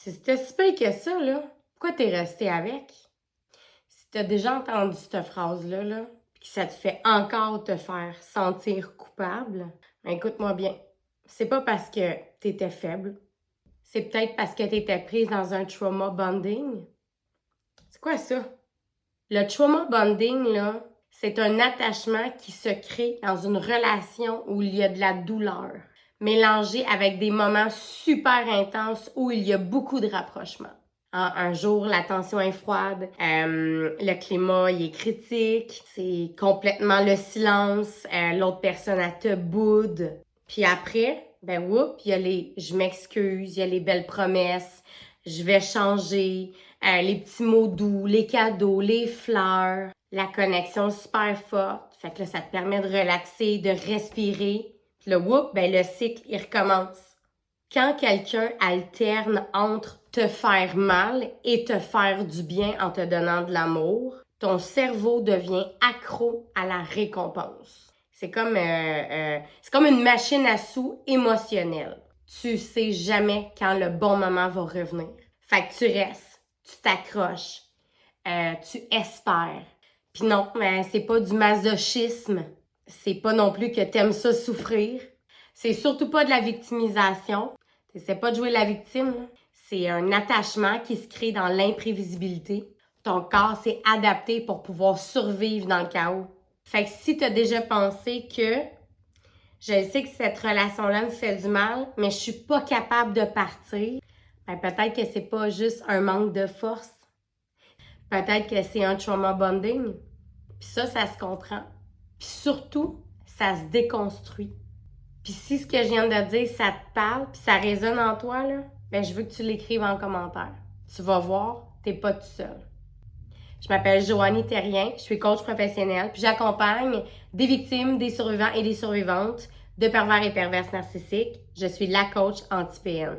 Si c'était si pire que ça, là, pourquoi t'es resté avec? Si t'as déjà entendu cette phrase-là, là, puis que ça te fait encore te faire sentir coupable, ben écoute-moi bien. C'est pas parce que t'étais faible. C'est peut-être parce que t'étais prise dans un trauma bonding. C'est quoi ça? Le trauma bonding, là, c'est un attachement qui se crée dans une relation où il y a de la douleur, mélangée avec des moments super intenses où il y a beaucoup de rapprochement. Un jour, la tension est froide, le climat il est critique, c'est complètement le silence, l'autre personne elle te boude. Puis après, ben whoop, il y a les « je m'excuse », il y a les belles promesses, « je vais changer », les petits mots doux, les cadeaux, les fleurs, la connexion super forte. Fait que là, ça te permet de relaxer, de respirer. Puis là, whoop, ben le cycle, il recommence. Quand quelqu'un alterne entre te faire mal et te faire du bien en te donnant de l'amour, ton cerveau devient accro à la récompense. C'est comme une machine à sous émotionnelle. Tu sais jamais quand le bon moment va revenir. Fait que tu restes, tu t'accroches, tu espères. Puis non, c'est pas du masochisme. C'est pas non plus que t'aimes ça souffrir. C'est surtout pas de la victimisation. T'essaies pas de jouer la victime, là. C'est un attachement qui se crée dans l'imprévisibilité. Ton corps s'est adapté pour pouvoir survivre dans le chaos. Fait que si t'as déjà pensé que je sais que cette relation-là me fait du mal, mais je suis pas capable de partir, ben peut-être que c'est pas juste un manque de force. Peut-être que c'est un trauma bonding. Puis ça se comprend. Puis surtout, ça se déconstruit. Puis si ce que je viens de dire, ça te parle, puis ça résonne en toi, là, ben je veux que tu l'écrives en commentaire. Tu vas voir, t'es pas tout seul. Je m'appelle Joanie Terrien, je suis coach professionnelle, puis j'accompagne des victimes, des survivants et des survivantes de pervers et perverses narcissiques. Je suis la coach anti-PN.